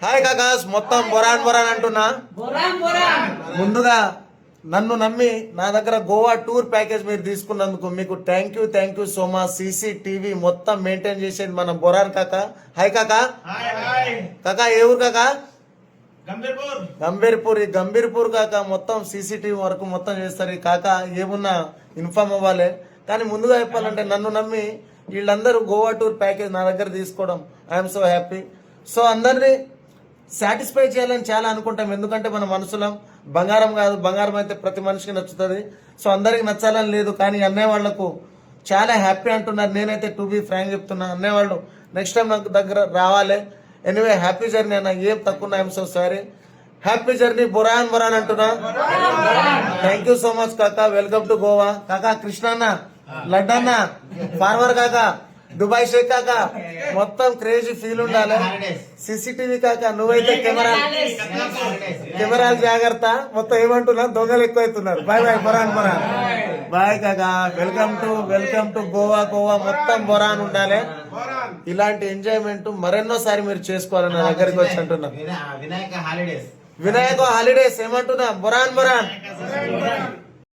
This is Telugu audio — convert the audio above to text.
హాయ్ కాకాస్, మొత్తం బొరాన్ బొరాన్ అంటున్నా. ముందుగా నన్ను నమ్మి నా దగ్గర గోవా టూర్ ప్యాకేజ్ మీరు తీసుకున్నందుకు మీకు thank you so much. CCTV మొత్తం మెయింటైన్ చేసేది మన బొరాన్ కాకా. హాయ్ కాకా. కాకా ఏ ఊరు కాకా? గంభీర్పూర్. ఈ గంభీర్పూర్ కాకా మొత్తం CCTV వరకు మొత్తం చేస్తారు. ఈ కాకా ఏమున్నా ఇన్ఫార్మ్ అవ్వాలి. కానీ ముందుగా చెప్పాలంటే నన్ను నమ్మి వీళ్ళందరూ గోవా టూర్ ప్యాకేజ్ నా దగ్గర తీసుకోవడం ఐఎమ్ సో హ్యాపీ. సో అందరినీ సాటిస్ఫై చేయాలని చాలా అనుకుంటాం, ఎందుకంటే మన మనసులో బంగారం కాదు, బంగారం అయితే ప్రతి మనిషికి నచ్చుతుంది. సో అందరికి నచ్చాలని లేదు, కానీ అన్నయ్య వాళ్లకు చాలా హ్యాపీ అంటున్నారు. నేనైతే టు బీ ఫ్రాంక్ చెప్తున్నా, అన్నయ్య వాళ్ళు నెక్స్ట్ టైం నాకు దగ్గర రావాలి. ఎనీవే హ్యాపీ జర్నీ అన్న, ఏం తక్కువ I'm so sorry. Happy journey boron boron అంటున్నా. థ్యాంక్ యూ సో మచ్ కాకా. వెల్కమ్ టు గోవా కాకా. కృష్ణ అన్న, లడ్డన్న, ఫార్మర్ కాకా, దుబాయ్ షేక్ కాకా, మొత్తం క్రేజీ ఫీల్ ఉండాలి. CCTV కాకా నువ్వైతే కెమెరాలు జాగ్రత్త. మొత్తం ఏమంటున్నా, దొంగలు ఎక్కువ అవుతున్నారు. బాయ్ బాయ్ బొరాన్ బొరాన్. బాయ్ కాకా. Welcome to Goa. గోవా మొత్తం బొరాన్ ఉండాలి. ఇలాంటి ఎంజాయ్మెంట్ మరెన్నోసారి మీరు చేసుకోవాలి. నా దగ్గరికి వచ్చి అంటున్నా. వినాయక హాలిడేస్ ఏమంటున్నా, బొరాన్ బొరాన్.